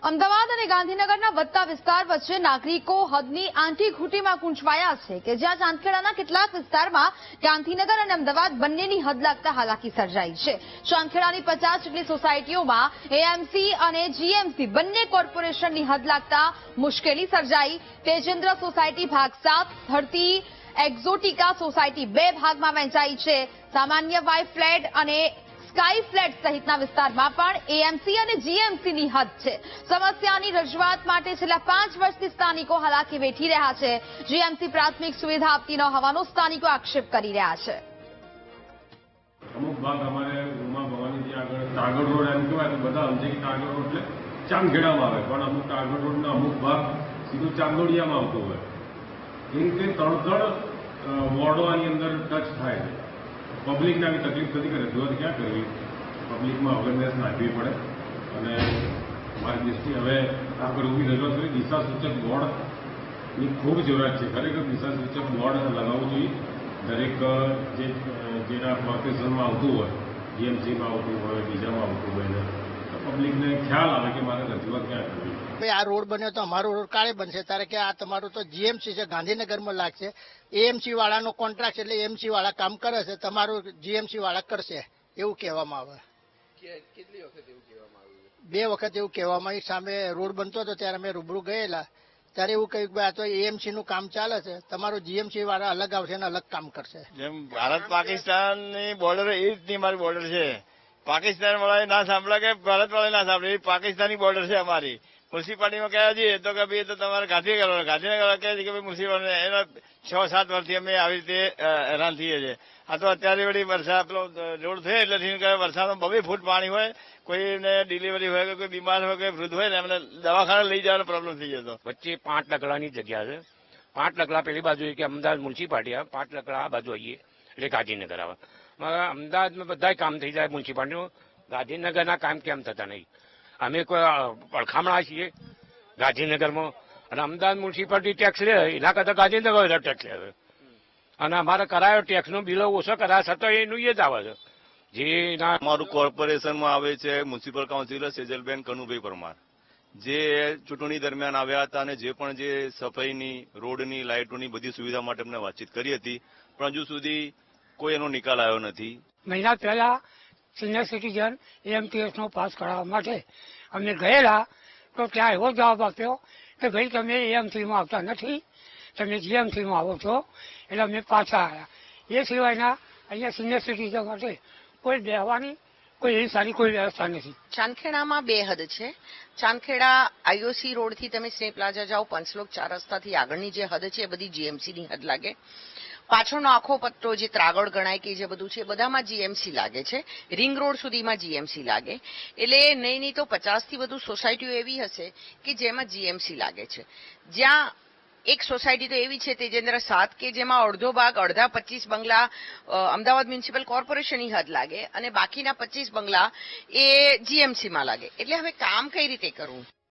અમદાવાદ અને ગાંધીનગરના વધતા વિસ્તાર વચ્ચે નાગરિકો હદની આંટી ઘૂંટીમાં ગૂંચવાયા છે કે જ્યાં ચાંદખેડાના કેટલાક વિસ્તારમાં ગાંધીનગર અને અમદાવાદ બંનેની હદ લાગતા હાલાકી સર્જાઈ છે। ચાંદખેડાની 50 જેટલી સોસાયટીઓમાં એએમસી અને જીએમસી બંને કોર્પોરેશનની હદ લાગતા મુશ્કેલી સર્જાઈ। તેજેન્દ્ર સોસાયટી ભાગ 7, ધરતી એક્ઝોટિકા સોસાયટી 2 ભાગમાં વહેંચાઈ છે। સામાન્ય વાય ફ્લેટ અને સ્કાય ફ્લેટ સહિતના વિસ્તારમાં પણ એએમસી અને જીએમસીની હદ છે। સમસ્યાની રજૂઆત માટે છેલ્લા 5 વર્ષથી સ્થાનિકો હાલાકી વેઠી રહ્યા છે। જીએમસી પ્રાથમિક સુવિધા આપતી ન હોવાનો સ્થાનિકો આક્ષેપ કરી રહ્યા છે। અમુક ભાગ અમારે ઉમા ભવાનીજી આગળ કાગળ રોડ એમ કહેવાય તો બધા સમજે કે કાગળ રોડ એટલે ચાંદખેડામાં આવે, પણ અમુક કાગળ રોડના અમુક ભાગ સીધું ચાંદોડિયામાં આવતો હોય। એ રીતે 3 વોર્ડો આની અંદર ટચ થાય છે। પબ્લિકને આવી તકલીફ થતી કે રજૂઆત ક્યાં કરવી, પબ્લિકમાં અવેરનેસ નાખવી પડે અને મારી દ્રષ્ટિએ હવે આ પર ઊભી રજૂઆત કરી દિશા સૂચક બોર્ડની ખૂબ જરૂરિયાત છે। ખરેખર દિશા સૂચક બોર્ડ લગાવવું જોઈએ દરેક જેના પ્રોફેશનમાં આવતું હોય, જીએમસીમાં આવતું હોય, બીજામાં આવતું હોય ને તો પબ્લિકને ખ્યાલ આવે કે મારે રજૂઆત ક્યાં કરવી। ભાઈ આ રોડ બન્યો તો અમારો રોડ કાળે બનશે ત્યારે કે આ તમારું તો જીએમસી છે, ગાંધીનગરમાં લાગશે। એએમસી વાળાનો કોન્ટ્રાક્ટ એટલે એમસી વાળા કામ કરે છે, તમારું જીએમસી વાળા કરશે એવું કહેવામાં આવે। કેટલી વખત એવું કહેવામાં આવ્યું? 2 વખત એવું કહેવામાં આવ્યું। સામે રોડ બનતો હતો ત્યારે અમે રૂબરૂ ગયેલા ત્યારે એવું કહ્યું કે આ તો એએમસી નું કામ ચાલે છે, તમારું જીએમસી વાળા અલગ આવશે અને અલગ કામ કરશે। જેમ ભારત પાકિસ્તાનની બોર્ડર એ રીતની અમારી બોર્ડર છે। પાકિસ્તાન વાળાએ ના સાંભળે કે ભારત વાળાએ ના સાંભળે, એ પાકિસ્તાની બોર્ડર છે અમારી। મ્યુનિસિપાલિટીમાં કહેવા જઈએ તો કે ભાઈ તો તમારે ગાંધીનગર કહે છે કે ભાઈ મ્યુનિસિપાલિટી એના 6-7 વર્ષથી અમે આવી રીતે હેરાન થઈએ છીએ। આ તો અત્યારે વળી વરસાદ પેલો રોડ થયો એટલે વરસાદમાં 2 ફૂટ પાણી હોય, કોઈને ડિલિવરી હોય કે કોઈ બીમાર હોય, કોઈ વૃદ્ધ હોય ને એમને દવાખાને લઈ જવાનો પ્રોબ્લેમ થઈ જતો। વચ્ચે 5 લકડાની જગ્યા છે। 5 લકડા પેલી બાજુ કે અમદાવાદ મ્યુનિસિપાલિટી આવે, 5 લકડા આ બાજુ આવીએ એટલે ગાંધીનગર આવે। અમદાવાદમાં બધા કામ થઈ જાય મ્યુનિસિપાલિટીનું, ગાંધીનગરના કામ કેમ થતા નહીં? અમે કોઈ પડખામણા છીએ ગાંધીનગરમાં અને અમદાવાદ મ્યુનિસિપાલિટી ટેક્સ લે એના કરતાં ગાંધીનગર ટેક્સ લે અને અમારે કરાયો ટેક્સનો બિલો ઓછો કરાયો છતાં એનું એ જ આવે છે। જે અમારું કોર્પોરેશનમાં આવે છે મ્યુનિસિપલ કાઉન્સિલર સેજલબેન કનુભાઈ પરમાર, જે ચૂંટણી દરમિયાન આવ્યા હતા અને જે પણ જે સફાઈની, રોડની, લાઇટોની બધી સુવિધા માટે અમને વાતચીત કરી હતી, પણ હજુ સુધી કોઈ એનો નિકાલ આવ્યો નથી। મહિના પહેલા સિનિયર સિટીઝન એએમટીએસ નો પાસ કરાવવા માટે અમને ગયેલા તો ત્યાં એવો જવાબ આપ્યો કે ભાઈ તમે એએમસીમાં આવતા નથી, તમે જીએમસીમાં આવો છો, એટલે અમે પાછા આવ્યા। એ સિવાયના અહીંયા સિનિયર સિટીઝન માટે કોઈ બેહવાની કોઈ એવી સારી કોઈ વ્યવસ્થા નથી। ચાંદખેડામાં 2 હદ છે। ચાંદખેડા આઈઓસી રોડથી તમે સ્નેહ પ્લાઝા જાઓ, પંચલોક 4 રસ્તાથી આગળની જે હદ છે એ બધી જીએમસીની હદ લાગે। પાછળનો આખો પટ્ટો જે ત્રાગડ ગણાય કે જે બધું છે બધામાં જીએમસી લાગે છે। રિંગ રોડ સુધીમાં જીએમસી લાગે, એટલે નહીં તો 50 થી વધુ સોસાયટીઓ એવી હશે કે જેમાં જીએમસી લાગે છે। જ્યાં એક સોસાયટી તો એવી છે તેજેન્દ્ર 7 કે જેમાં અડધો ભાગ, અડધા 25 બંગલા અમદાવાદ મ્યુનિસિપલ કોર્પોરેશનની હદ લાગે અને બાકીના 25 બંગલા એ જીએમસીમાં લાગે। એટલે હવે કામ કઈ રીતે કરવું?